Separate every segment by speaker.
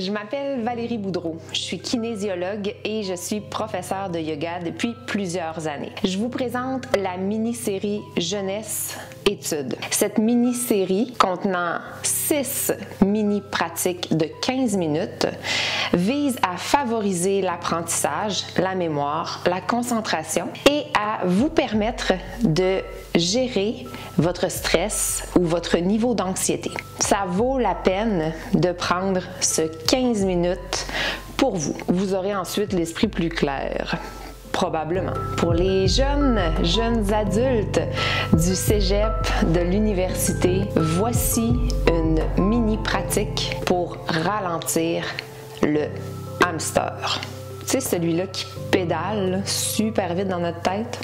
Speaker 1: Je m'appelle Valérie Boudreau, je suis kinésiologue et je suis professeure de yoga depuis plusieurs années. Je vous présente la mini-série Jeunesse Études. Cette mini-série contenant 6 mini-pratiques de 15 minutes vise à favoriser l'apprentissage, la mémoire, la concentration et à vous permettre de gérer votre stress ou votre niveau d'anxiété. Ça vaut la peine de prendre ce 15 minutes pour vous. Vous aurez ensuite l'esprit plus clair. Probablement. Pour les jeunes adultes du cégep, de l'université, voici une mini-pratique pour ralentir le hamster. Tu sais, celui-là qui pédale super vite dans notre tête.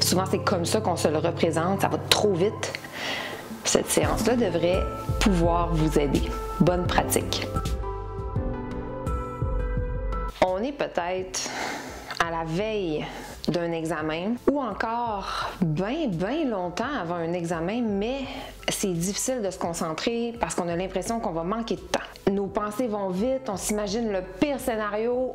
Speaker 1: Souvent, c'est comme ça qu'on se le représente, ça va trop vite. Cette séance-là devrait pouvoir vous aider. Bonne pratique. On est peut-être à la veille d'un examen ou encore bien longtemps avant un examen, mais c'est difficile de se concentrer parce qu'on a l'impression qu'on va manquer de temps. Nos pensées vont vite, on s'imagine le pire scénario.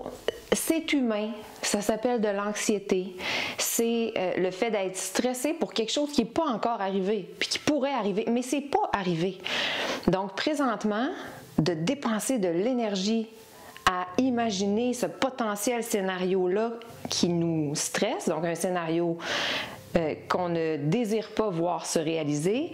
Speaker 1: C'est humain, ça s'appelle de l'anxiété. C'est le fait d'être stressé pour quelque chose qui n'est pas encore arrivé, puis qui pourrait arriver, mais c'est pas arrivé. Donc présentement, de dépenser de l'énergie à imaginer ce potentiel scénario-là qui nous stresse, donc un scénario qu'on ne désire pas voir se réaliser,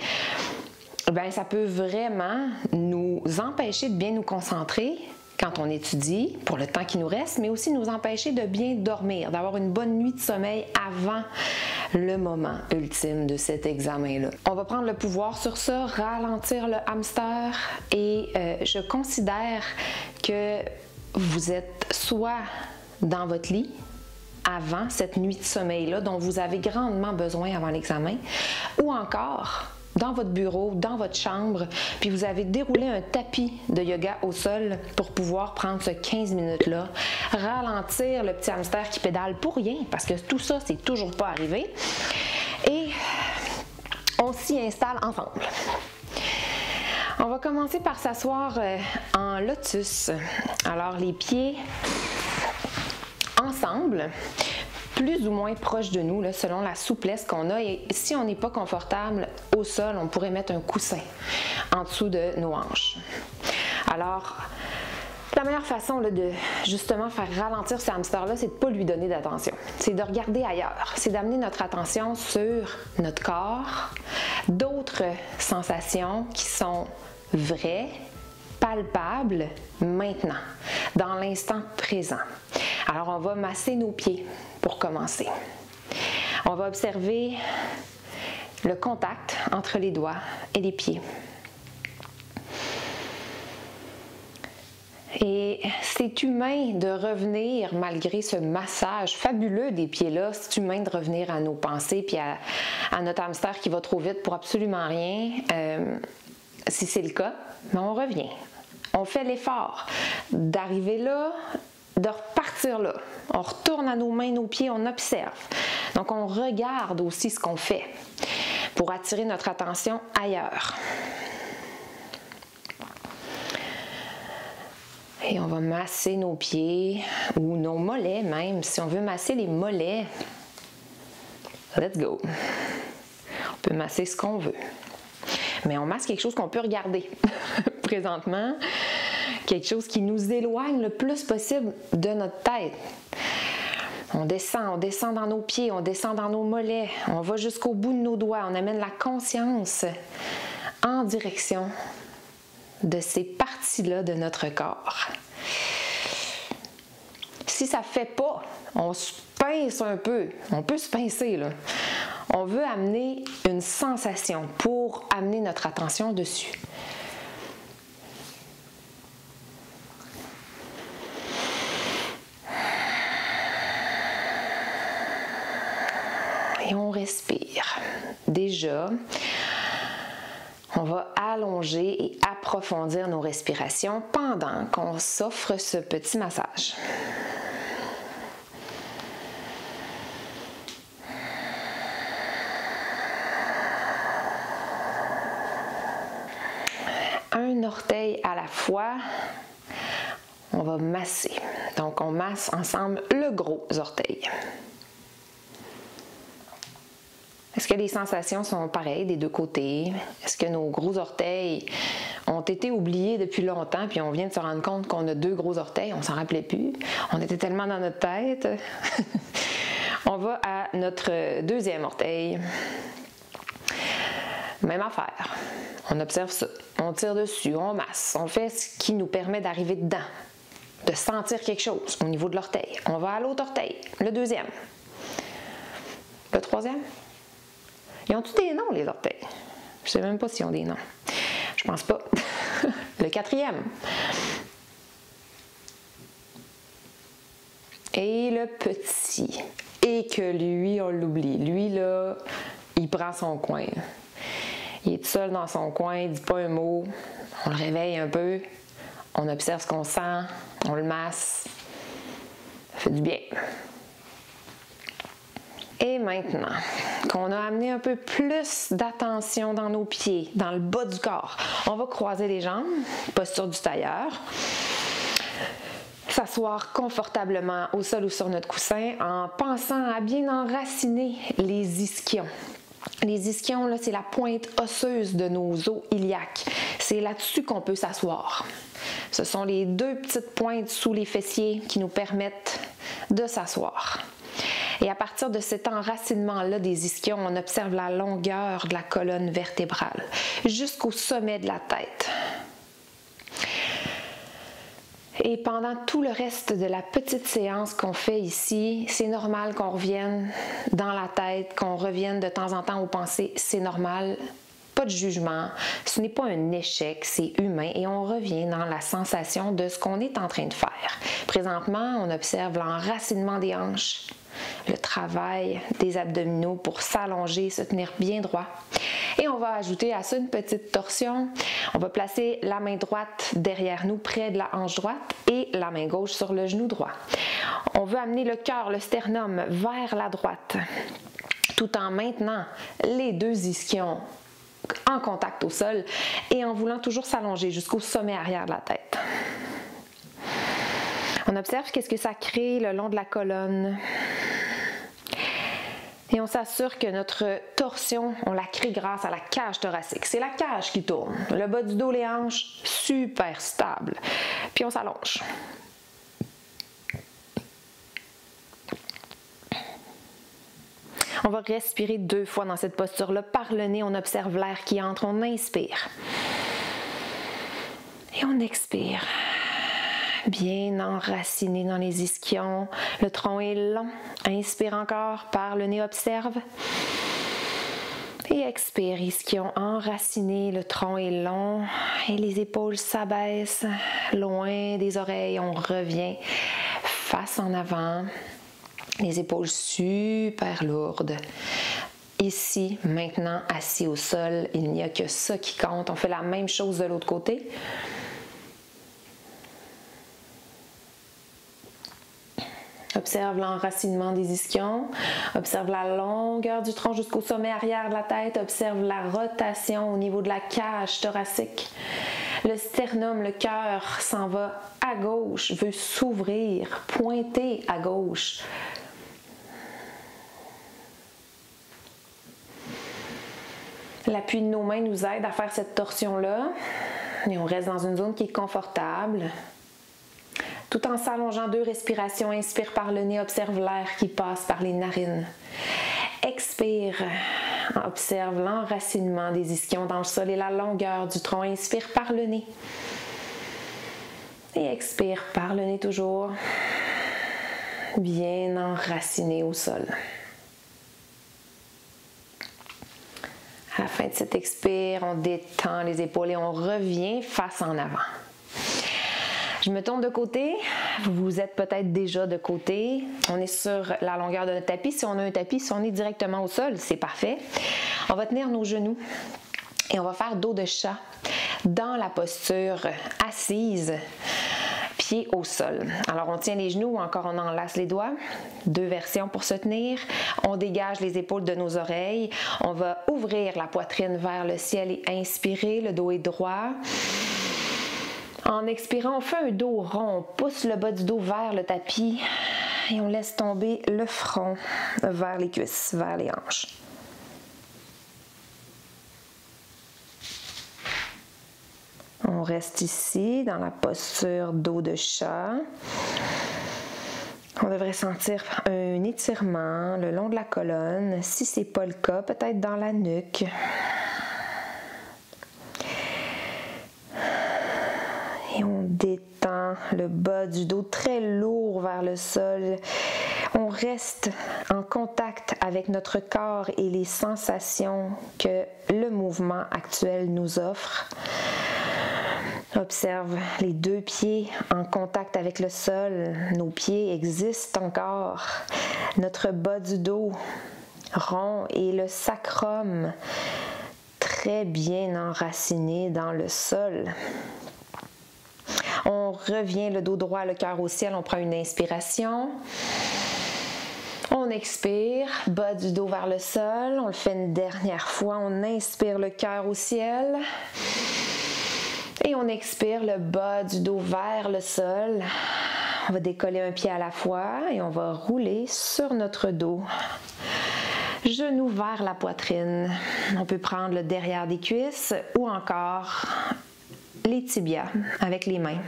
Speaker 1: bien, ça peut vraiment nous empêcher de bien nous concentrer quand on étudie, pour le temps qui nous reste, mais aussi nous empêcher de bien dormir, d'avoir une bonne nuit de sommeil avant le moment ultime de cet examen-là. On va prendre le pouvoir sur ça, ralentir le hamster et je considère que vous êtes soit dans votre lit avant cette nuit de sommeil-là dont vous avez grandement besoin avant l'examen, ou encore dans votre bureau, dans votre chambre, puis vous avez déroulé un tapis de yoga au sol pour pouvoir prendre ce 15 minutes-là, ralentir le petit hamster qui pédale pour rien, parce que tout ça, c'est toujours pas arrivé, et on s'y installe ensemble. On va commencer par s'asseoir en lotus. Alors, les pieds ensemble, plus ou moins proches de nous, là, selon la souplesse qu'on a. Et si on n'est pas confortable au sol, on pourrait mettre un coussin en dessous de nos hanches. Alors, la meilleure façon là, de justement faire ralentir ce hamster-là, c'est de ne pas lui donner d'attention. C'est de regarder ailleurs. C'est d'amener notre attention sur notre corps, d'autres sensations qui sont vraies, palpables, maintenant, dans l'instant présent. Alors, on va masser nos pieds pour commencer. On va observer le contact entre les doigts et les pieds. Et c'est humain de revenir, malgré ce massage fabuleux des pieds-là, c'est humain de revenir à nos pensées puis à notre hamster qui va trop vite pour absolument rien. Si c'est le cas, mais on revient. On fait l'effort d'arriver là, de repartir là. On retourne à nos mains, nos pieds, on observe. Donc, on regarde aussi ce qu'on fait pour attirer notre attention ailleurs. Et on va masser nos pieds ou nos mollets même. Si on veut masser les mollets, let's go. On peut masser ce qu'on veut. Mais on masse quelque chose qu'on peut regarder présentement, quelque chose qui nous éloigne le plus possible de notre tête. On descend dans nos pieds, on descend dans nos mollets, on va jusqu'au bout de nos doigts, on amène la conscience en direction de ces parties-là de notre corps. Si ça ne fait pas, on se pince un peu, on peut se pincer là. On veut amener une sensation pour amener notre attention dessus. Et on respire. Déjà, on va allonger et approfondir nos respirations pendant qu'on s'offre ce petit massage. Un orteil à la fois, On va masser. Donc, on masse ensemble le gros orteil. Est-ce que les sensations sont pareilles des deux côtés? Est-ce que nos gros orteils ont été oubliés depuis longtemps, puis on vient de se rendre compte qu'on a 2 gros orteils, on s'en rappelait plus. On était tellement dans notre tête. On va à notre 2e orteil. Même affaire. On observe ça. On tire dessus, on masse. On fait ce qui nous permet d'arriver dedans, de sentir quelque chose au niveau de l'orteil. On va à l'autre orteil, le 2e. Le 3e. Ils ont-tu des noms, les orteils? Je ne sais même pas s'ils ont des noms. Je pense pas. Le 4e. Et le petit. Et que lui, on l'oublie. Lui, là, il prend son coin. Il est tout seul dans son coin, il ne dit pas un mot. On le réveille un peu. On observe ce qu'on sent. On le masse. Ça fait du bien. Et maintenant qu'on a amené un peu plus d'attention dans nos pieds, dans le bas du corps, on va croiser les jambes, posture du tailleur. S'asseoir confortablement au sol ou sur notre coussin en pensant à bien enraciner les ischions. Les ischions, là, c'est la pointe osseuse de nos os iliaques. C'est là-dessus qu'on peut s'asseoir. Ce sont les 2 petites pointes sous les fessiers qui nous permettent de s'asseoir. Et à partir de cet enracinement-là des ischions, on observe la longueur de la colonne vertébrale jusqu'au sommet de la tête. Et pendant tout le reste de la petite séance qu'on fait ici, c'est normal qu'on revienne dans la tête, qu'on revienne de temps en temps aux pensées, c'est normal. Pas de jugement, ce n'est pas un échec, c'est humain et on revient dans la sensation de ce qu'on est en train de faire. Présentement, on observe l'enracinement des hanches, le travail des abdominaux pour s'allonger, se tenir bien droit. Et on va ajouter à ça une petite torsion. On va placer la main droite derrière nous, près de la hanche droite, et la main gauche sur le genou droit. On veut amener le cœur, le sternum, vers la droite, tout en maintenant les 2 ischions en contact au sol et en voulant toujours s'allonger jusqu'au sommet arrière de la tête. On observe qu'est-ce que ça crée le long de la colonne. Et on s'assure que notre torsion, on la crée grâce à la cage thoracique. C'est la cage qui tourne. Le bas du dos, les hanches, super stable. Puis on s'allonge. On va respirer 2 fois dans cette posture-là. Par le nez, on observe l'air qui entre. On inspire. Et on expire. Bien enraciné dans les ischions. Le tronc est long. Inspire encore. Par le nez, observe. Et expire, ischion enraciné. Le tronc est long. Et les épaules s'abaissent. Loin des oreilles, on revient. Face en avant. Les épaules super lourdes. Ici, maintenant, assis au sol, il n'y a que ça qui compte. On fait la même chose de l'autre côté. Observe l'enracinement des ischions. Observe la longueur du tronc jusqu'au sommet arrière de la tête. Observe la rotation au niveau de la cage thoracique. Le sternum, le cœur s'en va à gauche, veut s'ouvrir, pointer à gauche. L'appui de nos mains nous aide à faire cette torsion-là. Et on reste dans une zone qui est confortable. Tout en s'allongeant 2 respirations, inspire par le nez, observe l'air qui passe par les narines. Expire, observe l'enracinement des ischions dans le sol et la longueur du tronc. Inspire par le nez. Et expire par le nez toujours. Bien enraciné au sol. À la fin de cet expire, on détend les épaules et on revient face en avant. Je me tourne de côté. Vous êtes peut-être déjà de côté. On est sur la longueur de notre tapis. Si on a un tapis, si on est directement au sol, c'est parfait. On va tenir nos genoux et on va faire dos de chat dans la posture assise, pied au sol. Alors, on tient les genoux ou encore on enlace les doigts. 2 versions pour se tenir. On dégage les épaules de nos oreilles. On va ouvrir la poitrine vers le ciel et inspirer. Le dos est droit. En expirant, on fait un dos rond, on pousse le bas du dos vers le tapis et on laisse tomber le front vers les cuisses, vers les hanches. On reste ici dans la posture dos de chat. On devrait sentir un étirement le long de la colonne. Si ce n'est pas le cas, peut-être dans la nuque. Et on détend le bas du dos très lourd vers le sol. On reste en contact avec notre corps et les sensations que le mouvement actuel nous offre. Observe les deux pieds en contact avec le sol. Nos pieds existent encore. Notre bas du dos rond et le sacrum très bien enraciné dans le sol. On revient le dos droit, le cœur au ciel. On prend une inspiration. On expire, bas du dos vers le sol. On le fait une dernière fois. On inspire le cœur au ciel. Et on expire le bas du dos vers le sol. On va décoller un pied à la fois et on va rouler sur notre dos. Genoux vers la poitrine. On peut prendre le derrière des cuisses ou encore les tibias avec les mains.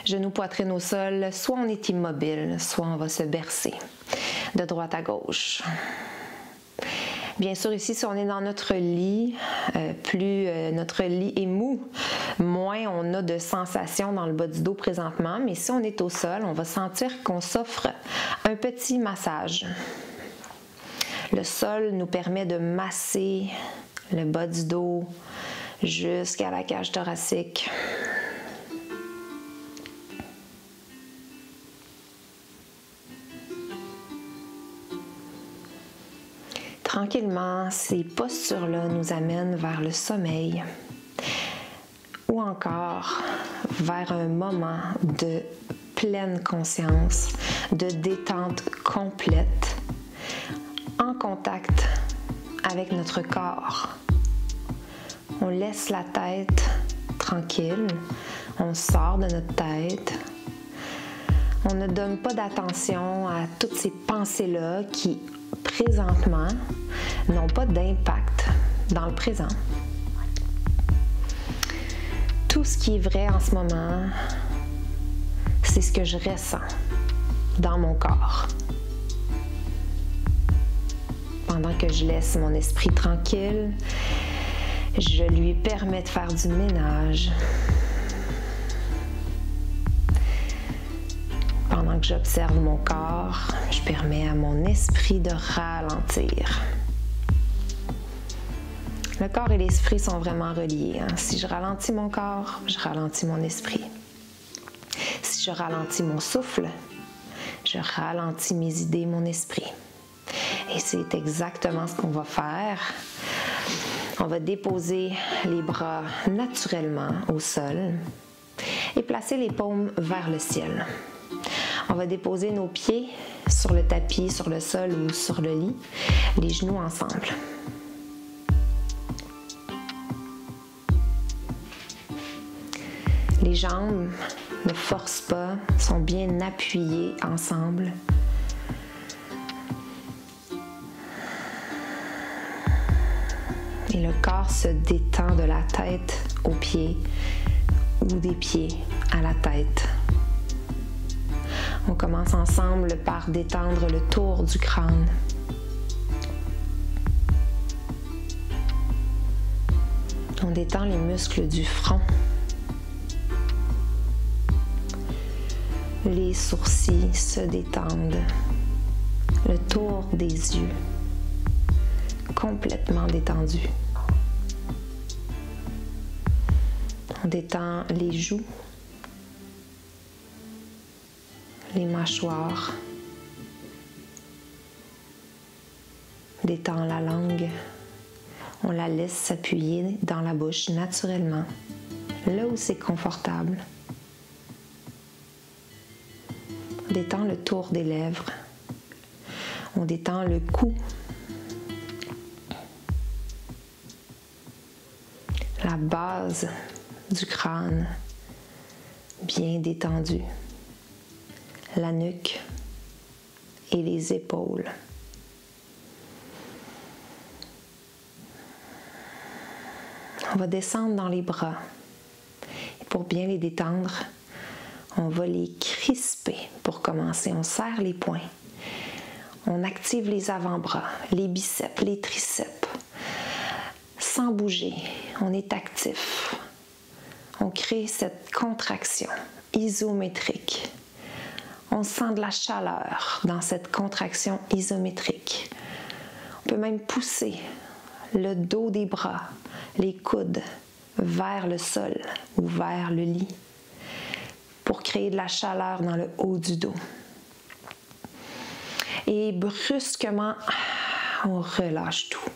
Speaker 1: Genoux, poitrine au sol, soit on est immobile, soit on va se bercer de droite à gauche. Bien sûr, ici, si on est dans notre lit, plus notre lit est mou, moins on a de sensations dans le bas du dos présentement. Mais si on est au sol, on va sentir qu'on s'offre un petit massage. Le sol nous permet de masser le bas du dos jusqu'à la cage thoracique. Tranquillement, ces postures-là nous amènent vers le sommeil ou encore vers un moment de pleine conscience, de détente complète, en contact avec notre corps. On laisse la tête tranquille, on sort de notre tête. On ne donne pas d'attention à toutes ces pensées-là qui, présentement, n'ont pas d'impact dans le présent. Tout ce qui est vrai en ce moment, c'est ce que je ressens dans mon corps. Pendant que je laisse mon esprit tranquille, je lui permets de faire du ménage. Pendant que j'observe mon corps, je permets à mon esprit de ralentir. Le corps et l'esprit sont vraiment reliés. Si je ralentis mon corps, je ralentis mon esprit. Si je ralentis mon souffle, je ralentis mes idées, mon esprit. Et c'est exactement ce qu'on va faire. On va déposer les bras naturellement au sol et placer les paumes vers le ciel. On va déposer nos pieds sur le tapis, sur le sol ou sur le lit, les genoux ensemble. Les jambes ne forcent pas, sont bien appuyées ensemble. Et le corps se détend de la tête aux pieds ou des pieds à la tête. On commence ensemble par détendre le tour du crâne. On détend les muscles du front. Les sourcils se détendent. Le tour des yeux complètement détendu. On détend les joues, les mâchoires, détend la langue. On la laisse s'appuyer dans la bouche naturellement, là où c'est confortable. On détend le tour des lèvres. On détend le cou. La base du crâne bien détendu, la nuque et les épaules. On va descendre dans les bras. Et pour bien les détendre, on va les crisper pour commencer. On serre les poings. On active les avant-bras, les biceps, les triceps. Sans bouger, on est actif. On crée cette contraction isométrique. On sent de la chaleur dans cette contraction isométrique. On peut même pousser le dos des bras, les coudes vers le sol ou vers le lit pour créer de la chaleur dans le haut du dos. Et brusquement, on relâche tout.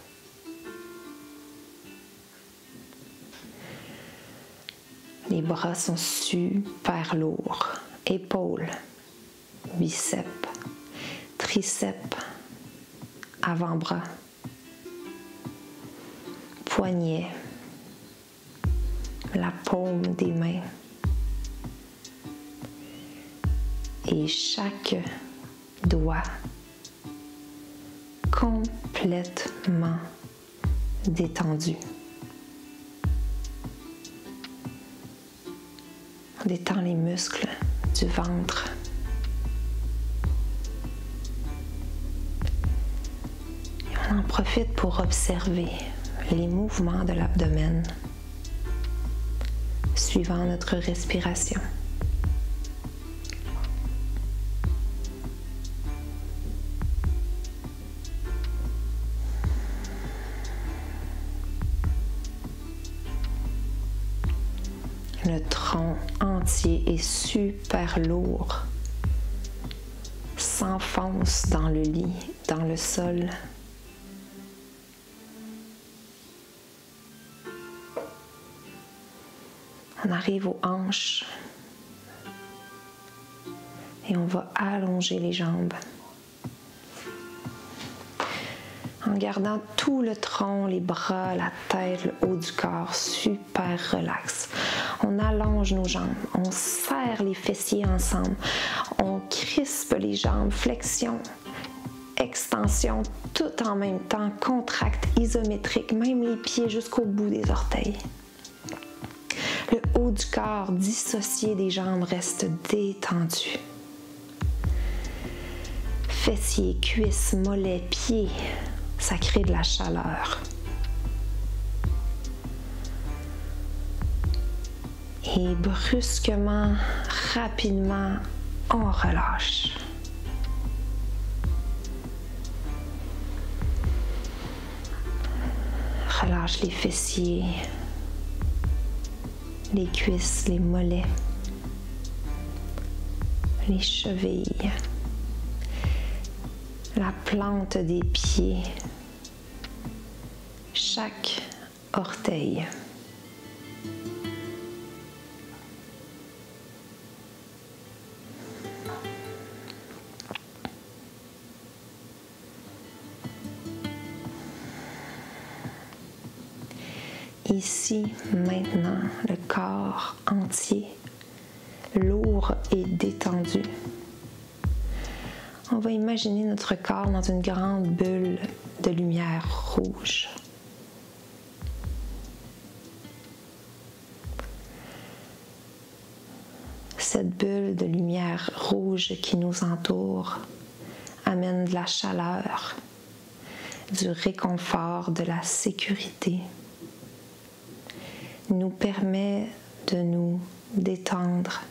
Speaker 1: Les bras sont super lourds. Épaules, biceps, triceps, avant-bras, poignets, la paume des mains. Et chaque doigt complètement détendu. On détend les muscles du ventre. Et on en profite pour observer les mouvements de l'abdomen suivant notre respiration. Le tronc entier est super lourd, s'enfonce dans le lit, dans le sol. On arrive aux hanches et on va allonger les jambes. En gardant tout le tronc, les bras, la tête, le haut du corps, super relax. On allonge nos jambes, on serre les fessiers ensemble, on crispe les jambes, flexion, extension, tout en même temps, contracte, isométrique, même les pieds jusqu'au bout des orteils. Le haut du corps dissocié des jambes reste détendu. Fessiers, cuisses, mollets, pieds, ça crée de la chaleur. Et brusquement, rapidement, on relâche. Relâche les fessiers, les cuisses, les mollets, les chevilles, la plante des pieds, chaque orteil. Ici, maintenant, le corps entier, lourd et détendu. On va imaginer notre corps dans une grande bulle de lumière rouge. Cette bulle de lumière rouge qui nous entoure amène de la chaleur, du réconfort, de la sécurité. Nous permet de nous détendre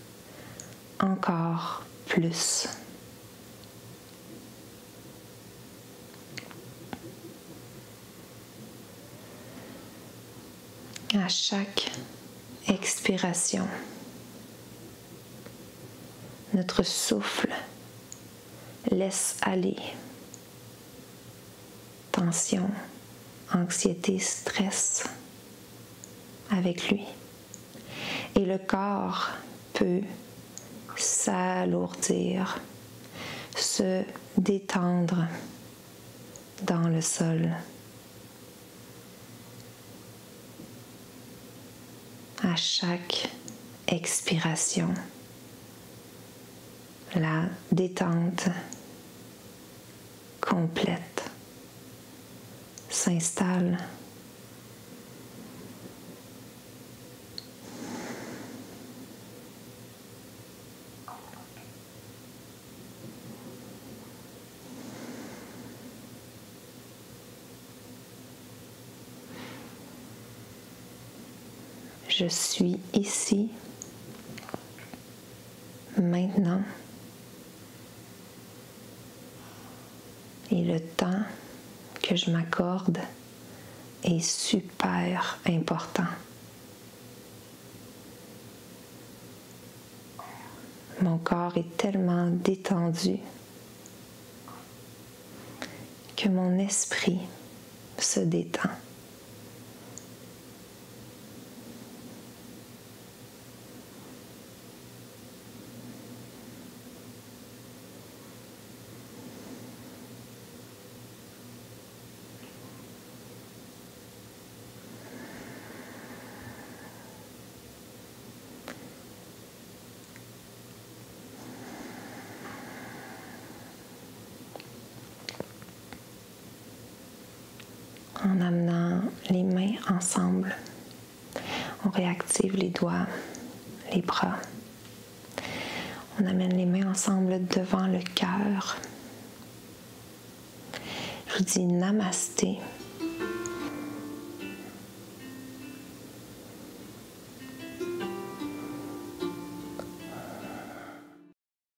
Speaker 1: encore plus. À chaque expiration, notre souffle laisse aller tension, anxiété, stress avec lui. Et le corps peut s'alourdir, se détendre dans le sol. à chaque expiration. La détente complète s'installe. Je suis ici, maintenant, et le temps que je m'accorde est super important. Mon corps est tellement détendu que mon esprit se détend. En amenant les mains ensemble, on réactive les doigts, les bras. On amène les mains ensemble devant le cœur. Je vous dis namasté.